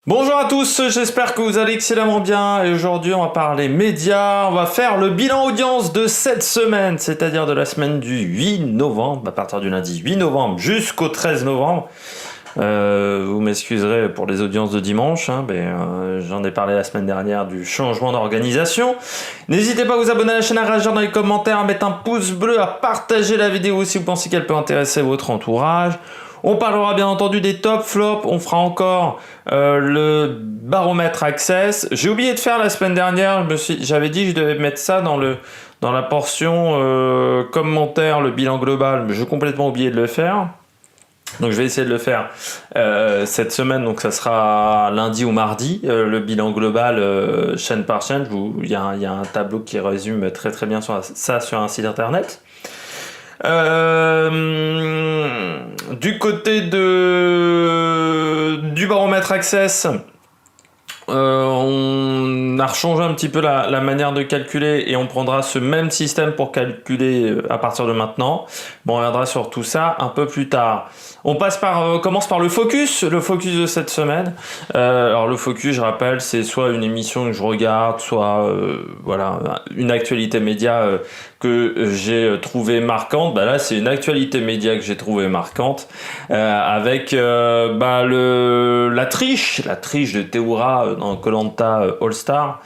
Bonjour à tous, j'espère que vous allez excellemment bien et aujourd'hui on va parler médias, on va faire le bilan audience de cette semaine, c'est-à-dire de la semaine du 8 novembre, à partir du lundi 8 novembre jusqu'au 13 novembre. Vous m'excuserez pour les audiences de dimanche, j'en ai parlé la semaine dernière du changement d'organisation. N'hésitez pas à vous abonner à la chaîne, à réagir dans les commentaires, à mettre un pouce bleu, à partager la vidéo si vous pensez qu'elle peut intéresser votre entourage. On parlera bien entendu des top flops, on fera encore le baromètre Access. J'ai oublié de faire la semaine dernière, j'avais dit que je devais mettre ça dans la portion commentaire, le bilan global, mais j'ai complètement oublié de le faire. Donc je vais essayer de le faire cette semaine, donc ça sera lundi ou mardi, le bilan global chaîne par chaîne. Il y a un tableau qui résume très très bien ça sur un site internet. Du côté du baromètre Access, on a rechangé un petit peu la manière de calculer et on prendra ce même système pour calculer à partir de maintenant. Bon, on reviendra sur tout ça un peu plus tard. On commence par le focus de cette semaine. Alors le focus, je rappelle, c'est soit une émission que je regarde, soit une actualité média que j'ai trouvé marquante. Bah là, c'est une actualité média que j'ai trouvé marquante avec la triche de Théoura dans Koh-Lanta All Star,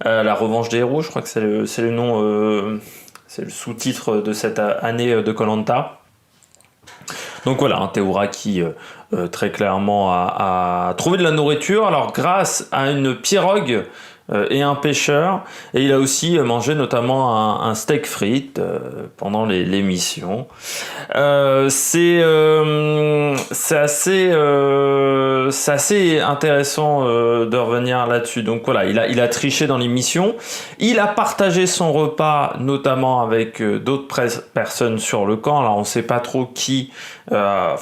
la revanche des héros, je crois que c'est le nom, c'est le sous-titre de cette année de Koh-Lanta. Donc voilà, un Théoura qui très clairement a trouvé de la nourriture, alors grâce à une pirogue et un pêcheur, et il a aussi mangé notamment un steak frites pendant l'émission. C'est assez intéressant de revenir là-dessus. Donc voilà, il a triché dans l'émission. Il a partagé son repas, notamment avec d'autres personnes sur le camp. Alors on ne sait pas trop qui. La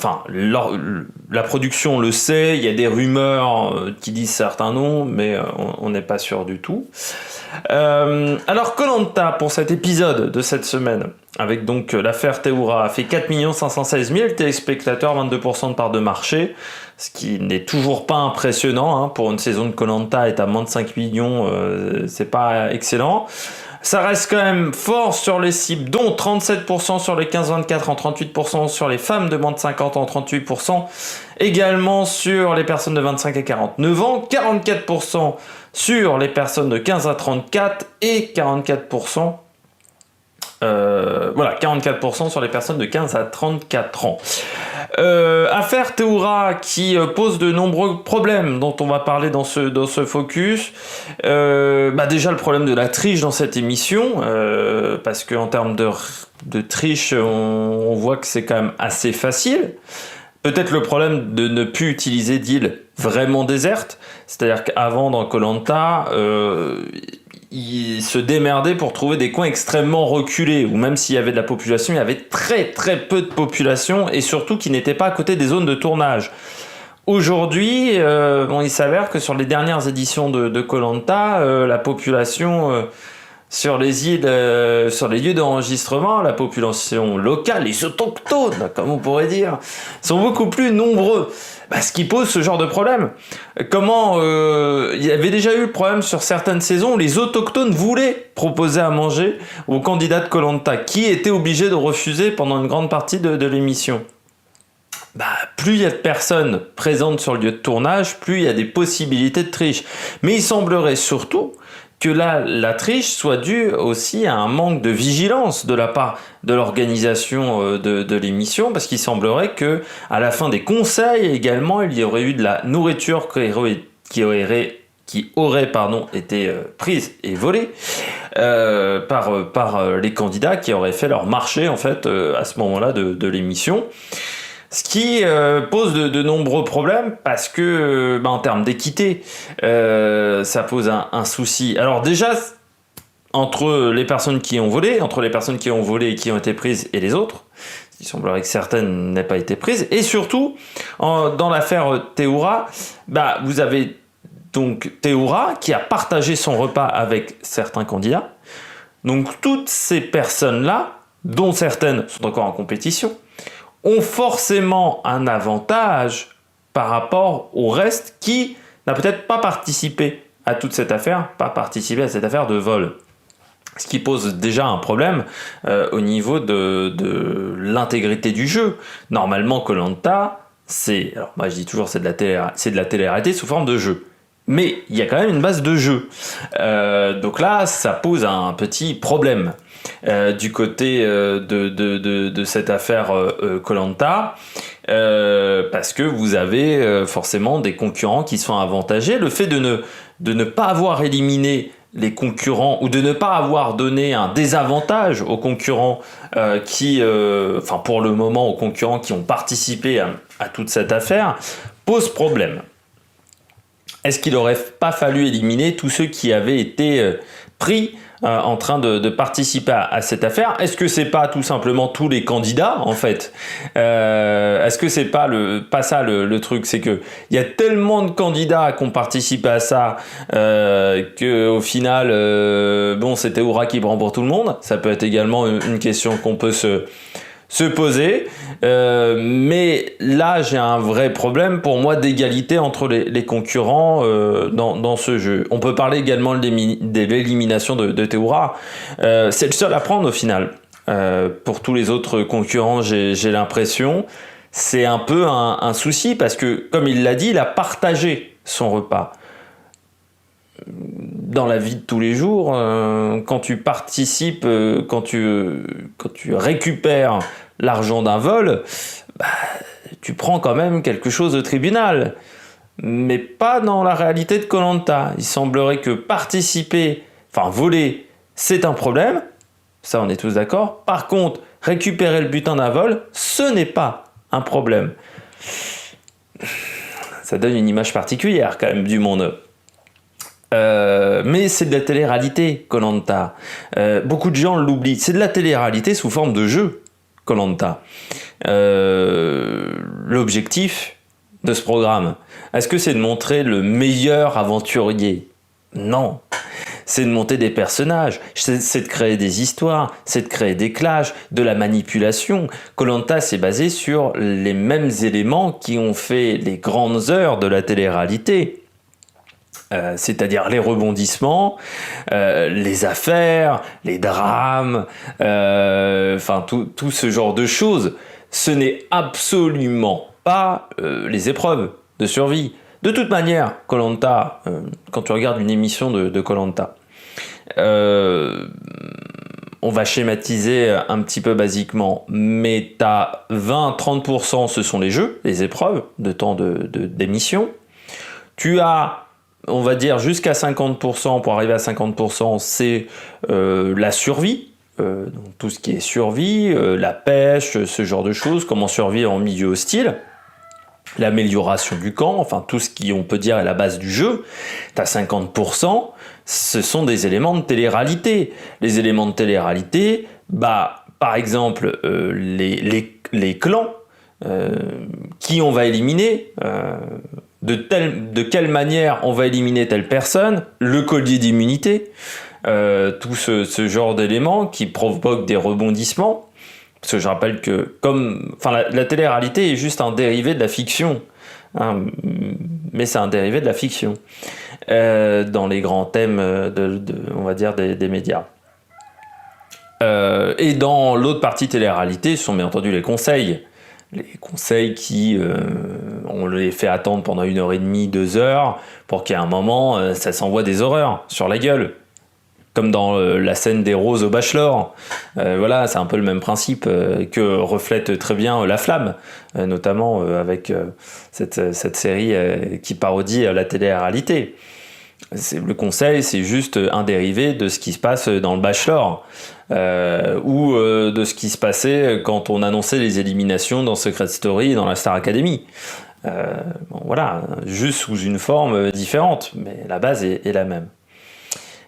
production le sait. Il y a des rumeurs qui disent certains noms, mais on n'est pas sûr du tout. Alors Koh-Lanta, pour cet épisode de cette semaine, avec donc l'affaire Théoura, a fait 4 516 000 téléspectateurs, 22% de part de marché, ce qui n'est toujours pas impressionnant, hein, pour une saison de Koh-Lanta est à moins de 5 millions, c'est pas excellent. Ça reste quand même fort sur les cibles, dont 37% sur les 15-24 ans, 38% sur les femmes de moins de 50 ans, 38% également sur les personnes de 25 à 49 ans, 44% sur les personnes de 15 à 34 et 44%. 44% sur les personnes de 15 à 34 ans. Affaire Théoura qui pose de nombreux problèmes dont on va parler dans ce focus. Déjà le problème de la triche dans cette émission, parce qu'en termes de triche, on voit que c'est quand même assez facile. Peut-être le problème de ne plus utiliser d'îles vraiment désertes, c'est-à-dire qu'avant dans Koh-Lanta, il se démerdait pour trouver des coins extrêmement reculés, où même s'il y avait de la population, il y avait très très peu de population, et surtout qui n'étaient pas à côté des zones de tournage. Aujourd'hui, il s'avère que sur les dernières éditions de Koh-Lanta, la population sur les îles, sur les lieux d'enregistrement, la population locale, les autochtones, comme on pourrait dire, sont beaucoup plus nombreux. Ce qui pose ce genre de problème. Il y avait déjà eu le problème sur certaines saisons où les autochtones voulaient proposer à manger aux candidats de Koh-Lanta, qui étaient obligés de refuser pendant une grande partie de l'émission. Plus il y a de personnes présentes sur le lieu de tournage, plus il y a des possibilités de triche. Mais il semblerait surtout que la triche soit due aussi à un manque de vigilance de la part de l'organisation de l'émission, parce qu'il semblerait que à la fin des conseils également, il y aurait eu de la nourriture qui aurait été prise et volée par les candidats qui auraient fait leur marché en fait à ce moment-là de l'émission. Ce qui pose de nombreux problèmes parce que, en termes d'équité, ça pose un souci. Alors déjà, entre les personnes qui ont volé et qui ont été prises et les autres, il semblerait que certaines n'aient pas été prises. Et surtout, dans l'affaire Théoura, vous avez donc Théoura qui a partagé son repas avec certains candidats. Donc toutes ces personnes-là, dont certaines sont encore en compétition, ont forcément un avantage par rapport au reste qui n'a peut-être pas participé à toute cette affaire, pas participé à cette affaire de vol. Ce qui pose déjà un problème au niveau de l'intégrité du jeu. Normalement, Koh-Lanta, alors moi je dis toujours c'est de la télé-réalité sous forme de jeu. Mais il y a quand même une base de jeu. Donc là, ça pose un petit problème du côté de cette affaire Koh-Lanta. Parce que vous avez forcément des concurrents qui sont avantagés. Le fait de ne pas avoir éliminé les concurrents ou de ne pas avoir donné un désavantage aux concurrents pour le moment aux concurrents qui ont participé à toute cette affaire, pose problème. Est-ce qu'il n'aurait pas fallu éliminer tous ceux qui avaient été pris en train de participer à cette affaire? Est-ce que c'est pas tout simplement tous les candidats en fait? Est-ce que c'est pas ça le truc? C'est que il y a tellement de candidats qui ont participé à ça que au final c'était Théoura qui prend pour tout le monde. Ça peut être également une question qu'on peut se poser, mais là j'ai un vrai problème pour moi d'égalité entre les concurrents dans ce jeu. On peut parler également de l'élimination de Théoura. C'est le seul à prendre au final. Pour tous les autres concurrents, j'ai l'impression, c'est un peu un souci parce que, comme il l'a dit, il a partagé son repas. Dans la vie de tous les jours, quand tu participes, quand tu récupères l'argent d'un vol, tu prends quand même quelque chose au tribunal. Mais pas dans la réalité de Koh-Lanta. Il semblerait que voler, c'est un problème. Ça, on est tous d'accord. Par contre, récupérer le butin d'un vol, ce n'est pas un problème. Ça donne une image particulière quand même du monde. Mais c'est de la télé-réalité, Koh-Lanta. Beaucoup de gens l'oublient. C'est de la télé-réalité sous forme de jeu, Koh-Lanta. L'objectif de ce programme, est-ce que c'est de montrer le meilleur aventurier? Non. C'est de monter des personnages, c'est de créer des histoires, c'est de créer des clashs, de la manipulation. Koh-Lanta, c'est basé sur les mêmes éléments qui ont fait les grandes heures de la télé-réalité. C'est-à-dire les rebondissements, les affaires, les drames, tout ce genre de choses. Ce n'est absolument pas les épreuves de survie. De toute manière, Koh-Lanta, quand tu regardes une émission de Koh-Lanta, on va schématiser un petit peu basiquement, mais tu as 20-30%, ce sont les jeux, les épreuves de temps d'émission. Tu as, on va dire, jusqu'à 50%, pour arriver à 50%, c'est la survie. Donc tout ce qui est survie, la pêche, ce genre de choses, comment survivre en milieu hostile, l'amélioration du camp, tout ce qui, on peut dire, est la base du jeu. T'as 50%, ce sont des éléments de télé-réalité. Les éléments de télé-réalité, par exemple, les clans, qui on va éliminer, de quelle manière on va éliminer telle personne, le collier d'immunité, tout ce genre d'éléments qui provoquent des rebondissements. Parce que je rappelle que la télé-réalité est juste un dérivé de la fiction, mais c'est un dérivé de la fiction dans les grands thèmes on va dire des médias. Et dans l'autre partie télé-réalité, ce sont bien entendu les conseils. Les conseils qui, on les fait attendre pendant 1h30, 2 heures, pour qu'à un moment, ça s'envoie des horreurs sur la gueule. Comme dans la scène des roses au Bachelor. Voilà, c'est un peu le même principe que reflète très bien La Flamme, notamment avec cette série qui parodie la télé-réalité. Le conseil, c'est juste un dérivé de ce qui se passe dans le Bachelor, ou de ce qui se passait quand on annonçait les éliminations dans Secret Story et dans la Star Academy. Voilà, juste sous une forme différente, mais la base est la même.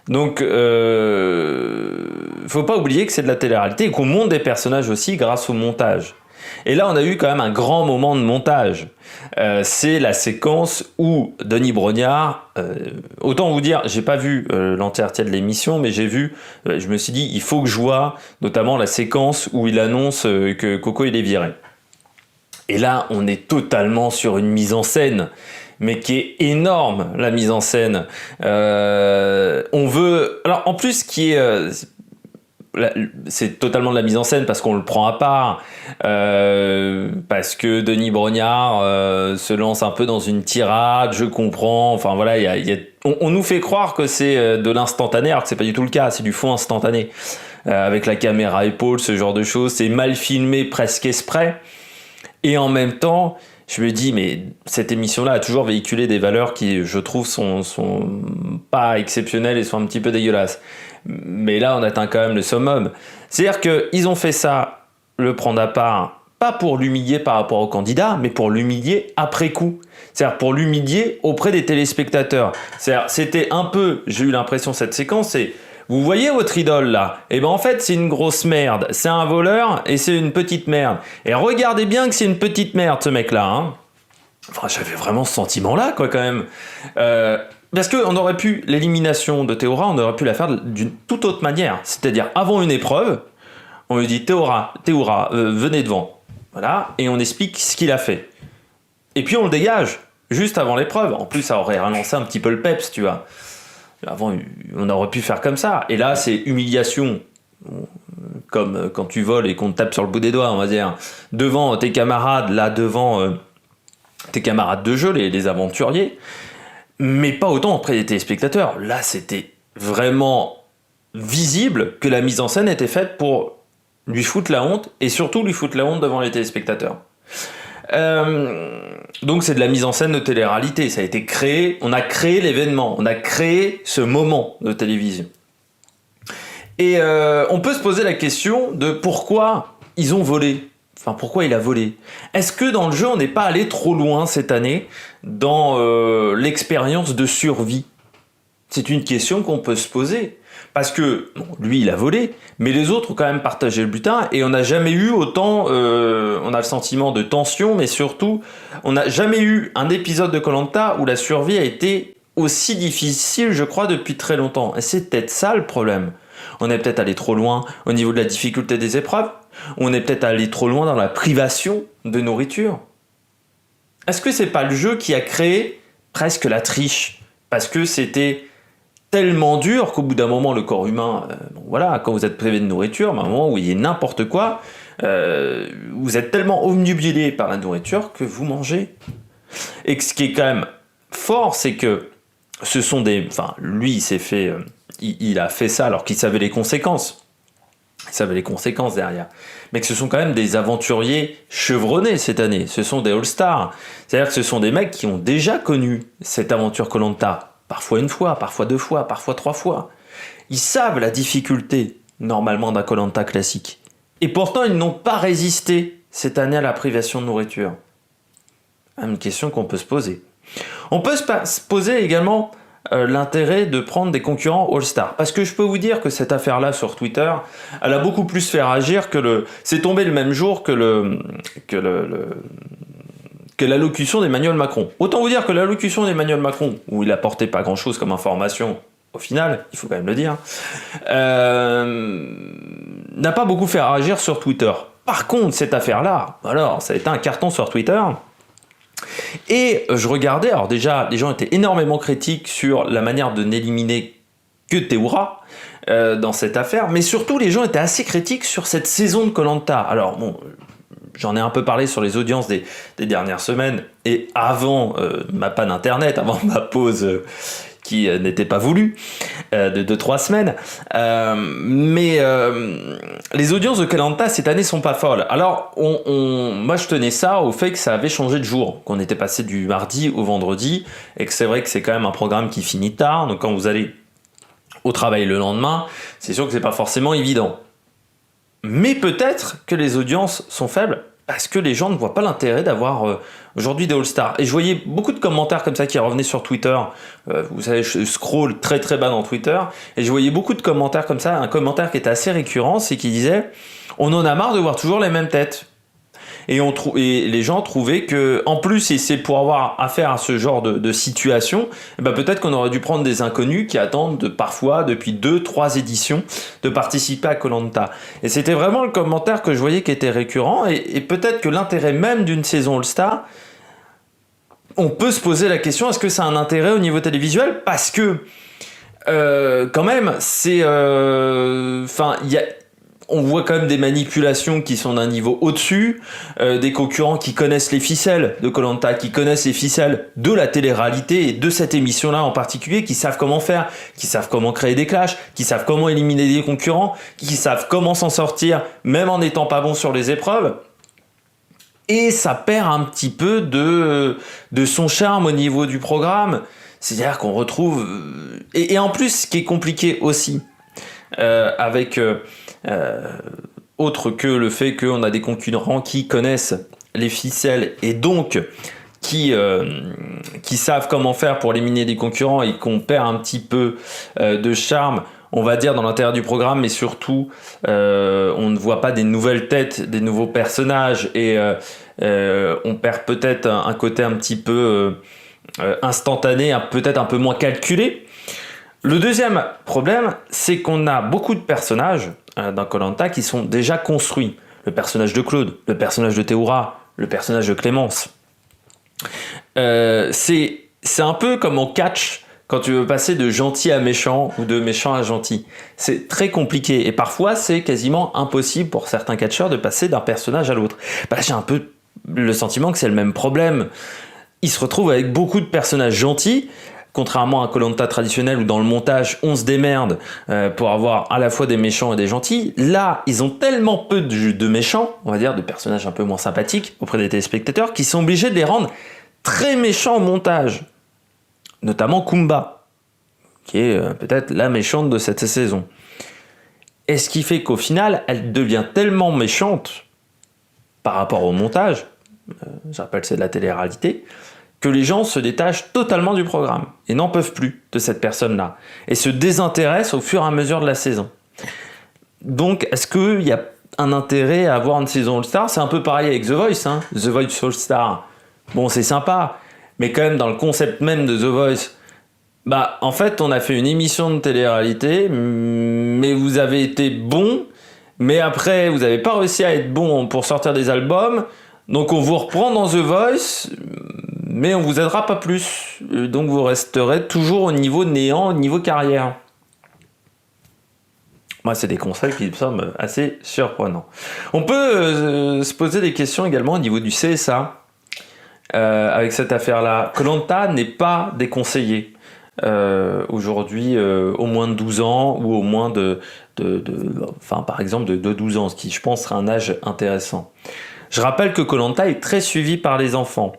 Donc, faut pas oublier que c'est de la télé-réalité et qu'on monte des personnages aussi grâce au montage. Et là, on a eu quand même un grand moment de montage. C'est la séquence où Denis Brognard, autant vous dire, j'ai pas vu l'entièreté de l'émission, mais j'ai vu, je me suis dit, il faut que je voie notamment la séquence où il annonce que Coco il est viré. Et là, on est totalement sur une mise en scène, mais qui est énorme, la mise en scène. On veut... Alors, en plus, c'est totalement de la mise en scène parce qu'on le prend à part, parce que Denis Brognard se lance un peu dans une tirade, je comprends, enfin voilà, on nous fait croire que c'est de l'instantané alors que c'est pas du tout le cas, c'est du fond instantané, avec la caméra à épaule, ce genre de choses, c'est mal filmé presque exprès, et en même temps je me dis, mais cette émission-là a toujours véhiculé des valeurs qui, je trouve, sont pas exceptionnelles et sont un petit peu dégueulasses. Mais là, on atteint quand même le summum. C'est-à-dire qu'ils ont fait ça, le prendre à part, pas pour l'humilier par rapport au candidat, mais pour l'humilier après coup. C'est-à-dire pour l'humilier auprès des téléspectateurs. C'est-à-dire, c'était un peu, j'ai eu l'impression, cette séquence, c'est... Vous voyez votre idole là? Eh ben en fait c'est une grosse merde, c'est un voleur et c'est une petite merde. Et regardez bien que c'est une petite merde ce mec là. Hein. Enfin j'avais vraiment ce sentiment là quoi quand même. Parce qu'on aurait pu, l'élimination de Théora, on aurait pu la faire d'une toute autre manière. C'est-à-dire avant une épreuve, on lui dit Théora, venez devant. Voilà, et on explique ce qu'il a fait. Et puis on le dégage, juste avant l'épreuve. En plus ça aurait relancé un petit peu le peps, tu vois. Avant, on aurait pu faire comme ça. Et là, c'est humiliation. Comme quand tu voles et qu'on te tape sur le bout des doigts, on va dire. Devant tes camarades, là, devant tes camarades de jeu, les aventuriers. Mais pas autant auprès des téléspectateurs. Là, c'était vraiment visible que la mise en scène était faite pour lui foutre la honte. Et surtout, lui foutre la honte devant les téléspectateurs. Donc c'est de la mise en scène de télé-réalité, ça a été créé, on a créé l'événement, on a créé ce moment de télévision. Et on peut se poser la question de pourquoi ils ont volé, enfin pourquoi il a volé. Est-ce que dans le jeu on n'est pas allé trop loin cette année dans l'expérience de survie? C'est une question qu'on peut se poser. Parce que, bon, lui, il a volé, mais les autres ont quand même partagé le butin, et on n'a jamais eu autant, on a le sentiment de tension, mais surtout, on n'a jamais eu un épisode de Koh-Lanta où la survie a été aussi difficile, je crois, depuis très longtemps. Et c'est peut-être ça le problème. On est peut-être allé trop loin au niveau de la difficulté des épreuves, on est peut-être allé trop loin dans la privation de nourriture. Est-ce que c'est pas le jeu qui a créé presque la triche? Parce que c'était tellement dur qu'au bout d'un moment, le corps humain, voilà, quand vous êtes privé de nourriture, à un moment où il y a n'importe quoi, vous êtes tellement omnubilé par la nourriture que vous mangez. Et ce qui est quand même fort, c'est que ce sont des... Enfin, lui, il s'est fait... il a fait ça alors qu'il savait les conséquences. Il savait les conséquences derrière. Mais que ce sont quand même des aventuriers chevronnés cette année. Ce sont des All-Stars. C'est-à-dire que ce sont des mecs qui ont déjà connu cette aventure Koh-Lanta. Parfois une fois, parfois deux fois, parfois trois fois. Ils savent la difficulté, normalement, d'un Koh-Lanta classique. Et pourtant, ils n'ont pas résisté cette année à la privation de nourriture. Une question qu'on peut se poser. On peut se poser également l'intérêt de prendre des concurrents All-Star. Parce que je peux vous dire que cette affaire-là sur Twitter, elle a beaucoup plus fait réagir que le... C'est tombé le même jour que l'allocution d'Emmanuel Macron. Autant vous dire que l'allocution d'Emmanuel Macron, où il apportait pas grand-chose comme information, au final, il faut quand même le dire, n'a pas beaucoup fait réagir sur Twitter. Par contre, cette affaire-là, alors, ça a été un carton sur Twitter. Et je regardais, alors déjà, les gens étaient énormément critiques sur la manière de n'éliminer que Théoura dans cette affaire, mais surtout, les gens étaient assez critiques sur cette saison de Koh-Lanta. Alors, bon... J'en ai un peu parlé sur les audiences des dernières semaines et avant ma panne internet, avant ma pause qui n'était pas voulue de 2-3 semaines. Mais les audiences de Koh-Lanta cette année sont pas folles. Alors, moi je tenais ça au fait que ça avait changé de jour, qu'on était passé du mardi au vendredi et que c'est vrai que c'est quand même un programme qui finit tard. Donc quand vous allez au travail le lendemain, c'est sûr que c'est pas forcément évident. Mais peut-être que les audiences sont faibles parce que les gens ne voient pas l'intérêt d'avoir aujourd'hui des All-Stars. Et je voyais beaucoup de commentaires comme ça qui revenaient sur Twitter. Vous savez, je scroll très très bas dans Twitter. Et je voyais beaucoup de commentaires comme ça. Un commentaire qui était assez récurrent, c'est qui disait « On en a marre de voir toujours les mêmes têtes ». Et les gens trouvaient que, en plus, et c'est pour avoir affaire à ce genre de situation, peut-être qu'on aurait dû prendre des inconnus qui attendent parfois, depuis 2-3 éditions, de participer à Koh-Lanta. Et c'était vraiment le commentaire que je voyais qui était récurrent, et peut-être que l'intérêt même d'une saison All-Star, on peut se poser la question, est-ce que ça a un intérêt au niveau télévisuel? Parce que, quand même, on voit quand même des manipulations qui sont d'un niveau au-dessus, des concurrents qui connaissent les ficelles de Koh-Lanta, qui connaissent les ficelles de la télé-réalité et de cette émission-là en particulier, qui savent comment faire, qui savent comment créer des clashs, qui savent comment éliminer des concurrents, qui savent comment s'en sortir même en n'étant pas bon sur les épreuves. Et ça perd un petit peu de son charme au niveau du programme. C'est-à-dire qu'on retrouve... Et en plus, ce qui est compliqué aussi, avec... autre que le fait qu'on a des concurrents qui connaissent les ficelles et donc qui savent comment faire pour éliminer des concurrents et qu'on perd un petit peu de charme, on va dire, dans l'intérieur du programme, mais surtout on ne voit pas des nouvelles têtes, des nouveaux personnages et on perd peut-être un côté un petit peu instantané, peut-être un peu moins calculé. Le deuxième problème, c'est qu'on a beaucoup de personnages dans Koh-Lanta qui sont déjà construits. Le personnage de Claude, le personnage de Théoura, le personnage de Clémence. C'est un peu comme en catch, quand tu veux passer de gentil à méchant ou de méchant à gentil. C'est très compliqué et parfois c'est quasiment impossible pour certains catcheurs de passer d'un personnage à l'autre. Là, j'ai un peu le sentiment que c'est le même problème. Ils se retrouvent avec beaucoup de personnages gentils, contrairement à Koh-Lanta traditionnel où dans le montage on se démerde pour avoir à la fois des méchants et des gentils. Là, ils ont tellement peu de méchants, on va dire, de personnages un peu moins sympathiques auprès des téléspectateurs, qu'ils sont obligés de les rendre très méchants au montage. Notamment Kumba, qui est peut-être la méchante de cette saison. Et ce qui fait qu'au final, elle devient tellement méchante par rapport au montage, je rappelle c'est de la télé-réalité, que les gens se détachent totalement du programme et n'en peuvent plus de cette personne-là et se désintéressent au fur et à mesure de la saison. Donc, est-ce qu'il y a un intérêt à avoir une saison All-Star? C'est un peu pareil avec The Voice, hein. The Voice All-Star, bon, c'est sympa, mais quand même dans le concept même de The Voice, en fait, on a fait une émission de télé-réalité, mais vous avez été bon, mais après, vous n'avez pas réussi à être bon pour sortir des albums, donc on vous reprend dans The Voice, mais on vous aidera pas plus. Donc vous resterez toujours au niveau néant, au niveau carrière. Moi, c'est des conseils qui me semblent assez surprenants. On peut se poser des questions également au niveau du CSA. Avec cette affaire-là, Koh-Lanta n'est pas déconseillé aujourd'hui au moins de 12 ans ou au moins par exemple de 12 ans, ce qui je pense sera un âge intéressant. Je rappelle que Koh-Lanta est très suivi par les enfants,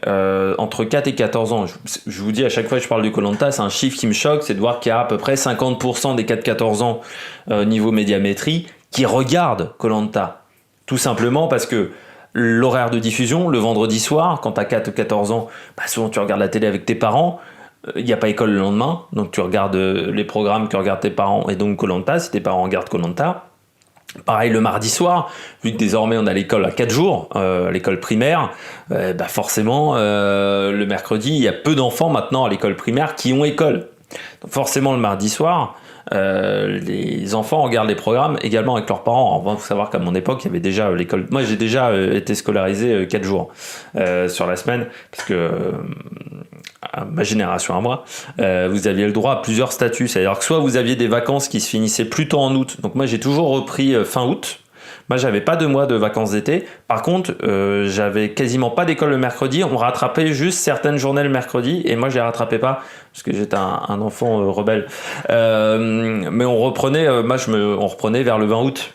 entre 4 et 14 ans. Je vous dis à chaque fois que je parle de Koh-Lanta, c'est un chiffre qui me choque, c'est de voir qu'il y a à peu près 50% des 4-14 ans niveau médiamétrie qui regardent Koh-Lanta. Tout simplement parce que l'horaire de diffusion, le vendredi soir, quand tu as 4 ou 14 ans, souvent tu regardes la télé avec tes parents, il n'y a pas école le lendemain, donc tu regardes les programmes que regardent tes parents et donc Koh-Lanta, si tes parents regardent Koh-Lanta. Pareil le mardi soir, vu que désormais on a l'école à 4 jours, l'école primaire, forcément le mercredi, il y a peu d'enfants maintenant à l'école primaire qui ont école. Donc forcément le mardi soir, les enfants regardent les programmes également avec leurs parents. Il faut savoir qu'à mon époque, il y avait déjà l'école. Moi, j'ai déjà été scolarisé 4 jours sur la semaine, parce que à ma génération à moi, vous aviez le droit à plusieurs statuts. C'est-à-dire que soit vous aviez des vacances qui se finissaient plus tôt en août. Donc moi, j'ai toujours repris fin août. Moi, j'avais pas 2 mois de vacances d'été. Par contre, j'avais quasiment pas d'école le mercredi. On rattrapait juste certaines journées le mercredi. Et moi, je les rattrapais pas parce que j'étais un enfant rebelle. Mais on reprenait, on reprenait vers le 20 août.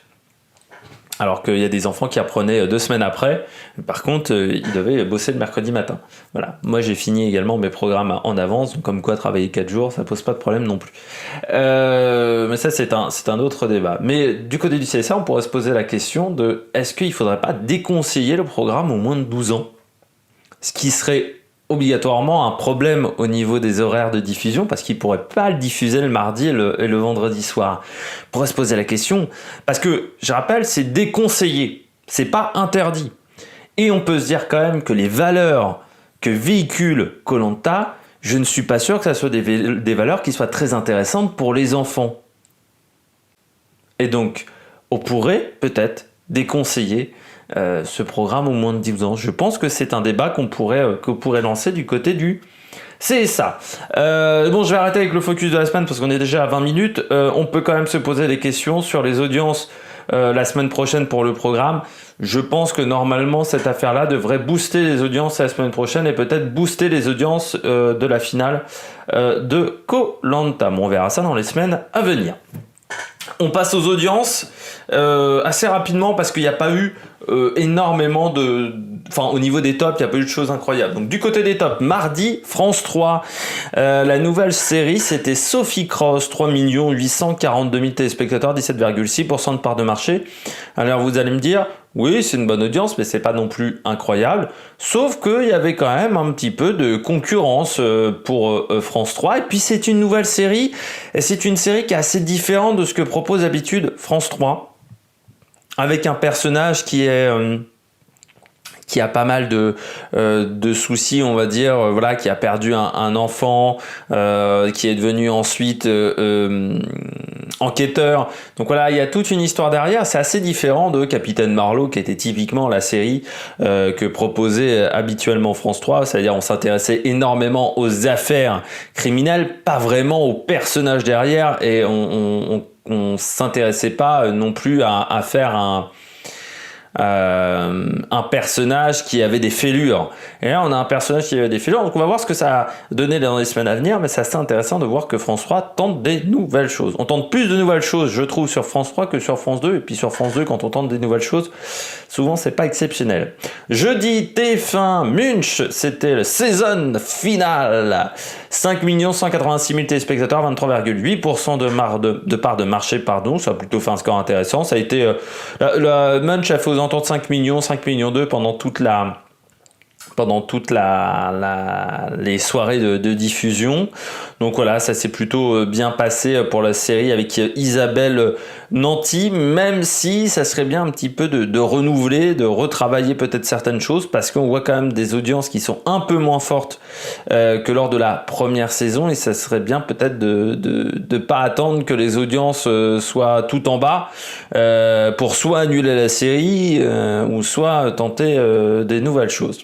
Alors qu'il y a des enfants qui apprenaient 2 semaines après. Par contre, ils devaient bosser le mercredi matin. Voilà. Moi, j'ai fini également mes programmes en avance. Donc, comme quoi, travailler 4 jours, ça pose pas de problème non plus. Mais ça, c'est un autre débat. Mais du côté du CSA, on pourrait se poser la question de est-ce qu'il faudrait pas déconseiller le programme aux moins de 12 ans? Ce qui serait obligatoirement un problème au niveau des horaires de diffusion parce qu'ils ne pourraient pas le diffuser le mardi et le vendredi soir. On pourrait se poser la question parce que, je rappelle, c'est déconseillé, c'est pas interdit. Et on peut se dire quand même que les valeurs que véhicule Koh-Lanta, je ne suis pas sûr que ça soit des valeurs qui soient très intéressantes pour les enfants. Et donc, on pourrait peut-être déconseiller ce programme aux moins de 10 ans? Je pense que c'est un débat qu'on pourrait lancer du côté du CSA. Bon, je vais arrêter avec le focus de la semaine parce qu'on est déjà à 20 minutes. On peut quand même se poser des questions sur les audiences la semaine prochaine pour le programme. Je pense que normalement cette affaire-là devrait booster les audiences la semaine prochaine et peut-être booster les audiences de la finale de Koh-Lanta. Bon, on verra ça dans les semaines à venir. On passe aux audiences assez rapidement parce qu'il n'y a pas eu énormément de... Enfin, au niveau des tops, il n'y a pas eu de choses incroyables. Donc, du côté des tops, mardi, France 3, la nouvelle série, c'était Sophie Cross, 3 842 000 téléspectateurs, 17,6% de part de marché. Alors, vous allez me dire, oui, c'est une bonne audience, mais c'est pas non plus incroyable. Sauf qu'il y avait quand même un petit peu de concurrence pour France 3. Et puis, c'est une nouvelle série, et c'est une série qui est assez différente de ce que propose d'habitude France 3. Avec un personnage qui a pas mal de soucis, on va dire, voilà, qui a perdu un enfant, qui est devenu ensuite enquêteur. Donc voilà, il y a toute une histoire derrière. C'est assez différent de Capitaine Marlowe, qui était typiquement la série que proposait habituellement France 3. C'est-à-dire, on s'intéressait énormément aux affaires criminelles, pas vraiment aux personnages derrière, et on s'intéressait pas non plus à faire un personnage qui avait des fêlures. Et là, on a un personnage qui avait des fêlures. Donc, on va voir ce que ça a donné dans les semaines à venir. Mais c'est assez intéressant de voir que France 3 tente des nouvelles choses. On tente plus de nouvelles choses, je trouve, sur France 3 que sur France 2. Et puis, sur France 2, quand on tente des nouvelles choses, souvent, c'est pas exceptionnel. Jeudi, TF1, Munch, c'était le saison final. 5 186 000 téléspectateurs, 23,8% de part de marché, pardon. Ça a plutôt fait un score intéressant. Ça a été, la Munch a fait aux alentours de 5 millions 2 pendant toute les soirées de diffusion. Donc voilà, ça s'est plutôt bien passé pour la série avec Isabelle Nanty, même si ça serait bien un petit peu de renouveler, de retravailler peut-être certaines choses, parce qu'on voit quand même des audiences qui sont un peu moins fortes que lors de la première saison, et ça serait bien peut-être de pas attendre que les audiences soient tout en bas pour soit annuler la série ou soit tenter des nouvelles choses.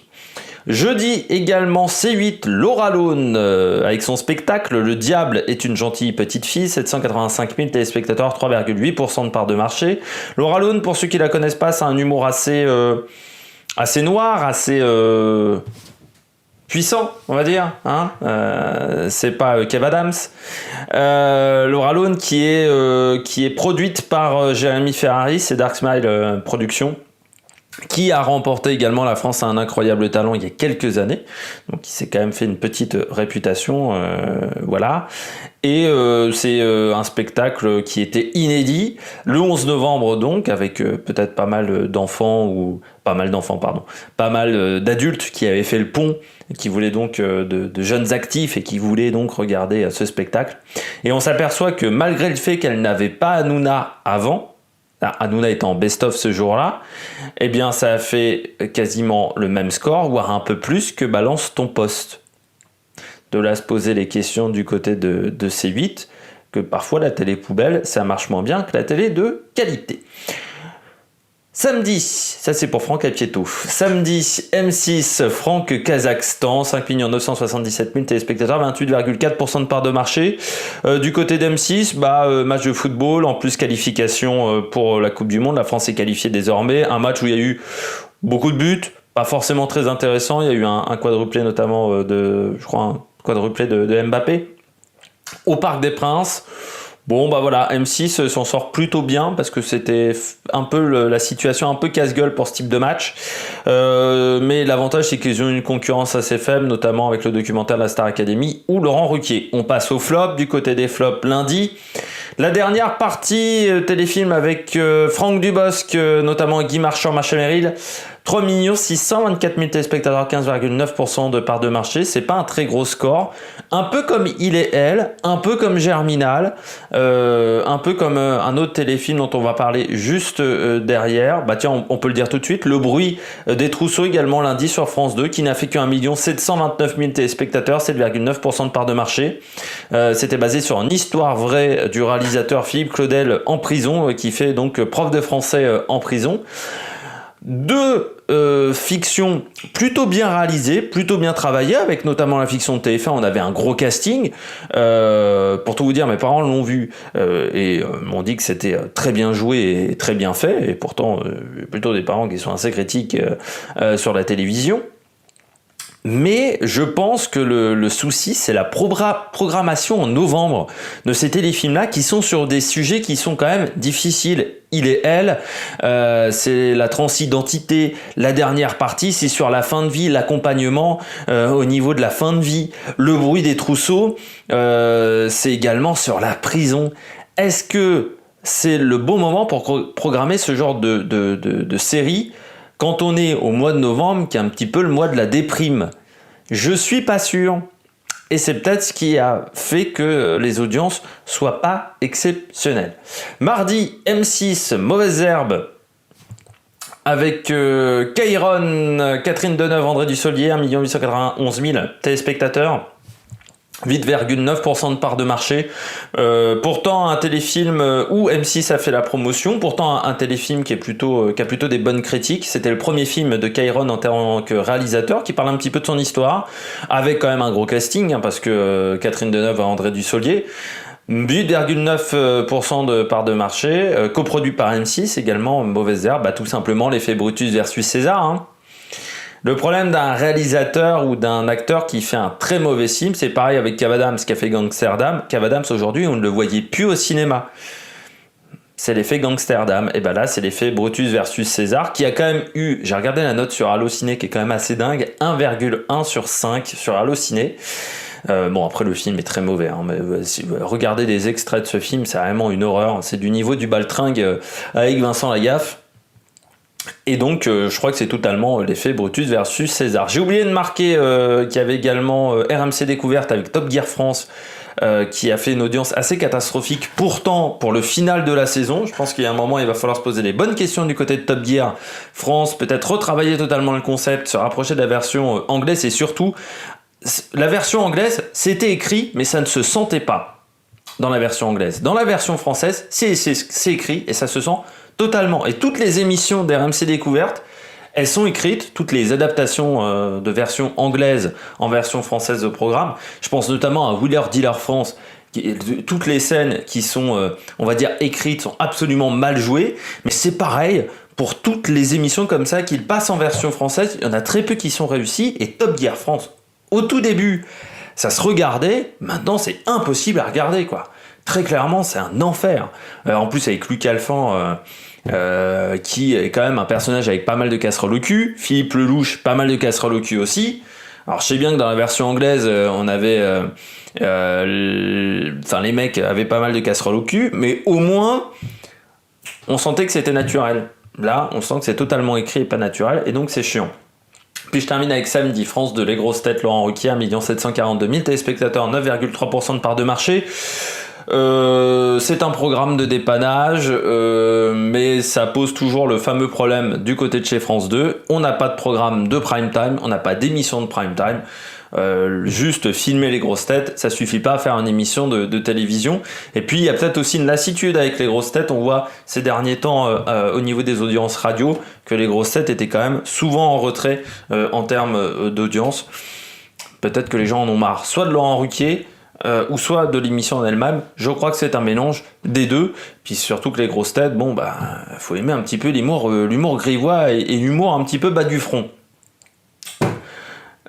Jeudi également C8, Laura Lone avec son spectacle Le Diable est une gentille petite fille, 785 000 téléspectateurs, 3,8% de part de marché. Laura Lone, pour ceux qui la connaissent pas, c'est un humour assez noir, assez puissant, on va dire. Hein, c'est pas Kev Adams. Laura Lone qui est produite par Jérémy Ferrari, c'est Dark Smile Productions, qui a remporté également La France a un incroyable talent il y a quelques années, donc il s'est quand même fait une petite réputation, voilà. Et c'est un spectacle qui était inédit, le 11 novembre donc, avec peut-être pas mal d'adultes qui avaient fait le pont, qui voulaient donc de jeunes actifs et qui voulaient donc regarder ce spectacle. Et on s'aperçoit que malgré le fait qu'elle n'avait pas Hanouna avant, Hanouna étant en best-of ce jour-là, eh bien ça a fait quasiment le même score, voire un peu plus que Balance ton poste. De là se poser les questions du côté de C8, que parfois la télé poubelle, ça marche moins bien que la télé de qualité. Samedi, ça c'est pour Franck Apieto. Samedi, M6, Franck Kazakhstan, 5 977 000 téléspectateurs, 28,4% de part de marché. Du côté d'M6, match de football, en plus qualification pour la Coupe du Monde. La France est qualifiée désormais. Un match où il y a eu beaucoup de buts, pas forcément très intéressant. Il y a eu un quadruplé notamment un quadruplé de Mbappé au Parc des Princes. Bon voilà, M6 s'en sort plutôt bien parce que c'était un peu la situation un peu casse-gueule pour ce type de match. Mais l'avantage c'est qu'ils ont une concurrence assez faible, notamment avec le documentaire de la Star Academy ou Laurent Ruquier. On passe au flop, du côté des flops lundi. La dernière partie téléfilm avec Franck Dubosc, notamment Guy Marchand, Macha Merrill. 3 624 000 téléspectateurs, 15,9% de part de marché. C'est pas un très gros score. Un peu comme Il et Elle, un peu comme Germinal, un peu comme un autre téléfilm dont on va parler juste derrière. Tiens, on peut le dire tout de suite. Le bruit des trousseaux également lundi sur France 2, qui n'a fait qu'1 729 000 téléspectateurs, 7,9% de part de marché. C'était basé sur une histoire vraie du réalisateur Philippe Claudel en prison, qui fait donc prof de français en prison. deux fictions plutôt bien réalisées, plutôt bien travaillées, avec notamment la fiction de TF1, on avait un gros casting. Pour tout vous dire, mes parents l'ont vu et m'ont dit que c'était très bien joué et très bien fait, et pourtant plutôt des parents qui sont assez critiques sur la télévision. Mais je pense que le souci, c'est la programmation en novembre de ces téléfilms-là, qui sont sur des sujets qui sont quand même difficiles. Il et elle, c'est la transidentité. La dernière partie, c'est sur la fin de vie, l'accompagnement au niveau de la fin de vie. Le bruit des trousseaux, c'est également sur la prison. Est-ce que c'est le bon moment pour programmer ce genre de série quand on est au mois de novembre, qui est un petit peu le mois de la déprime? Je suis pas sûr. Et c'est peut-être ce qui a fait que les audiences soient pas exceptionnelles. Mardi, M6, Mauvaise Herbe, avec Kairon, Catherine Deneuve, André Dussolier, 1 891 000 téléspectateurs. 8,9% de part de marché. Pourtant, un téléfilm où M6 a fait la promotion. Pourtant, un téléfilm qui a plutôt des bonnes critiques. C'était le premier film de Kairon en tant que réalisateur, qui parle un petit peu de son histoire, avec quand même un gros casting, parce que Catherine Deneuve a André Dussolier. 8,9% de part de marché. Coproduit par M6 également. Mauvaise Herbe, tout simplement l'effet Brutus versus César. Le problème d'un réalisateur ou d'un acteur qui fait un très mauvais film, c'est pareil avec Kev Adams qui a fait Gangsterdam. Kev Adams, aujourd'hui, on ne le voyait plus au cinéma. C'est l'effet Gangsterdam. Et ben là, c'est l'effet Brutus versus César, qui a quand même eu, j'ai regardé la note sur Allociné, qui est quand même assez dingue, 1,1 sur 5 sur Allociné. Bon, après, le film est très mauvais, mais si vous regardez des extraits de ce film, c'est vraiment une horreur. C'est du niveau du baltringue avec Vincent Lagaffe. Et donc, je crois que c'est totalement l'effet Brutus versus César. J'ai oublié de marquer qu'il y avait également RMC Découverte avec Top Gear France, qui a fait une audience assez catastrophique. Pourtant, pour le final de la saison, je pense qu'il y a un moment, il va falloir se poser les bonnes questions du côté de Top Gear France, peut-être retravailler totalement le concept, se rapprocher de la version anglaise, et surtout, la version anglaise, c'était écrit, mais ça ne se sentait pas dans la version anglaise. Dans la version française, c'est écrit, et ça se sent totalement. Et toutes les émissions d'RMC Découverte, elles sont écrites, toutes les adaptations de version anglaise en version française de programme. Je pense notamment à Wheeler Dealer France. Toutes les scènes qui sont, on va dire, écrites sont absolument mal jouées. Mais c'est pareil pour toutes les émissions comme ça qu'ils passent en version française. Il y en a très peu qui sont réussies. Et Top Gear France, au tout début, ça se regardait. Maintenant, c'est impossible à regarder, quoi. Très clairement, c'est un enfer. En plus, avec Luc Alphand, qui est quand même un personnage avec pas mal de casseroles au cul. Philippe Lelouch, pas mal de casseroles au cul aussi. Alors, je sais bien que dans la version anglaise, on avait... les mecs avaient pas mal de casseroles au cul, mais au moins, on sentait que c'était naturel. Là, on sent que c'est totalement écrit et pas naturel, et donc c'est chiant. Puis je termine avec Samedi, France 2, Les Grosses Têtes, Laurent Ruquier, 1 742 000 téléspectateurs, 9,3% de part de marché. C'est un programme de dépannage, mais ça pose toujours le fameux problème du côté de chez France 2. On n'a pas de programme de prime time, on n'a pas d'émission de prime time. Juste filmer les grosses têtes, ça suffit pas à faire une émission de télévision. Et puis il y a peut-être aussi une lassitude avec les grosses têtes. On voit ces derniers temps au niveau des audiences radio que les grosses têtes étaient quand même souvent en retrait en termes d'audience. Peut-être que les gens en ont marre, soit de Laurent Ruquier, ou soit de l'émission en elle-même. Je crois que c'est un mélange des deux. Puis surtout que les grosses têtes, faut aimer un petit peu l'humour grivois et l'humour un petit peu bas du front.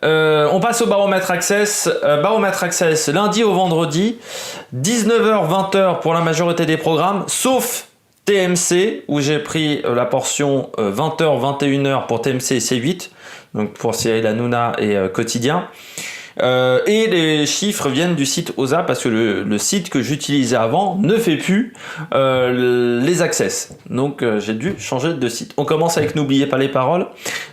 On passe au Baromètre Access. Baromètre Access, lundi au vendredi, 19h-20h pour la majorité des programmes, sauf TMC, où j'ai pris la portion 20h-21h pour TMC et C8, donc pour Cyril Hanouna et Quotidien. Et les chiffres viennent du site OSA, parce que le site que j'utilisais avant ne fait plus les access. Donc j'ai dû changer de site. On commence avec N'oubliez pas les paroles.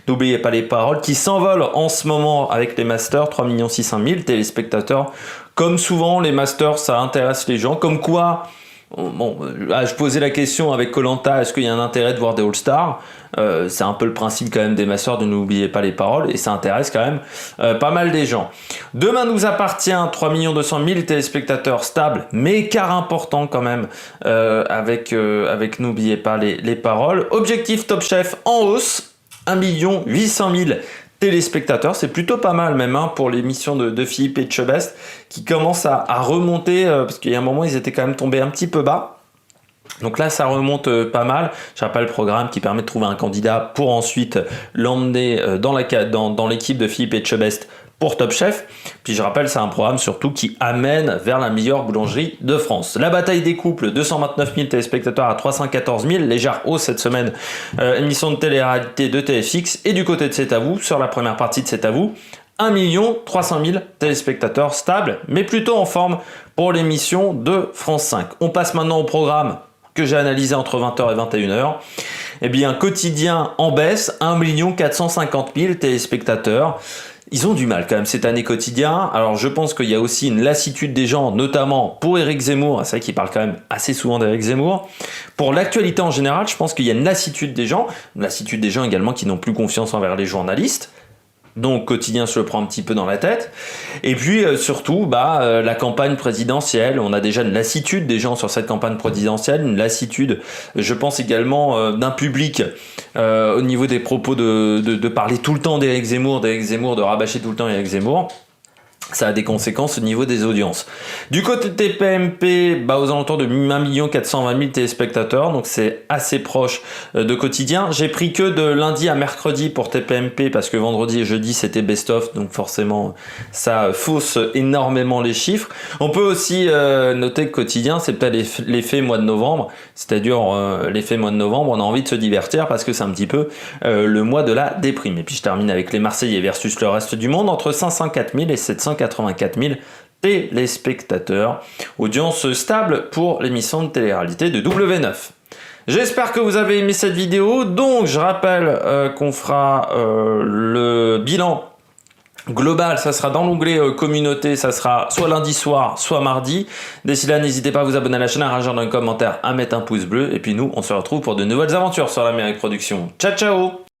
N'oubliez pas les paroles qui s'envolent en ce moment avec les masters, 3 600 000 téléspectateurs. Comme souvent, les masters, ça intéresse les gens. Comme quoi, je posais la question avec Koh-Lanta, est-ce qu'il y a un intérêt de voir des All-Stars ? C'est un peu le principe quand même des masters de N'oubliez pas les paroles, et ça intéresse quand même pas mal des gens. Demain nous appartient, 3 200 000 téléspectateurs stables, mais écart important quand même avec N'oubliez pas les paroles. Objectif Top Chef en hausse, 1 800 000 téléspectateurs, c'est plutôt pas mal même hein, pour l'émission de Philippe Etchebest qui commence à remonter, parce qu'il y a un moment ils étaient quand même tombés un petit peu bas. Donc là, ça remonte pas mal. Je rappelle le programme qui permet de trouver un candidat pour ensuite l'emmener dans l'équipe de Philippe Etchebest pour Top Chef. Puis je rappelle, c'est un programme surtout qui amène vers la meilleure boulangerie de France. La bataille des couples, 229 000 téléspectateurs à 314 000. Légère hausse cette semaine. Émission de télé-réalité de TFX. Et du côté de C'est à vous, sur la première partie de C'est à vous, 1 300 000 téléspectateurs stables, mais plutôt en forme pour l'émission de France 5. On passe maintenant au programme que j'ai analysé entre 20h et 21h. Eh bien, quotidien en baisse, 1 450 000 téléspectateurs. Ils ont du mal quand même cette année quotidien. Alors je pense qu'il y a aussi une lassitude des gens, notamment pour Éric Zemmour. C'est vrai qu'il parle quand même assez souvent d'Éric Zemmour. Pour l'actualité en général, je pense qu'il y a une lassitude des gens également qui n'ont plus confiance envers les journalistes. Donc quotidien se le prend un petit peu dans la tête. Et puis surtout la campagne présidentielle, on a déjà une lassitude des gens sur cette campagne présidentielle, une lassitude je pense également d'un public au niveau des propos de parler tout le temps d'Éric Zemmour, de rabâcher tout le temps Éric Zemmour. Ça a des conséquences au niveau des audiences. Du côté de TPMP, aux alentours de 1 420 000 téléspectateurs, donc c'est assez proche de quotidien. J'ai pris que de lundi à mercredi pour TPMP parce que vendredi et jeudi c'était best-of, donc forcément ça fausse énormément les chiffres. On peut aussi noter que quotidien, c'est peut-être l'effet mois de novembre, c'est-à-dire l'effet mois de novembre, on a envie de se divertir parce que c'est un petit peu le mois de la déprime. Et puis je termine avec les Marseillais versus le reste du monde, entre 504 000 et 784 000 téléspectateurs. Audience stable pour l'émission de télé-réalité de W9. J'espère que vous avez aimé cette vidéo. Donc je rappelle qu'on fera le bilan global, ça sera dans l'onglet communauté, ça sera soit lundi soir, soit mardi. D'ici là, n'hésitez pas à vous abonner à la chaîne, à réagir dans les commentaires, à mettre un pouce bleu. Et puis nous, on se retrouve pour de nouvelles aventures sur l'Amérique Production. Ciao, ciao!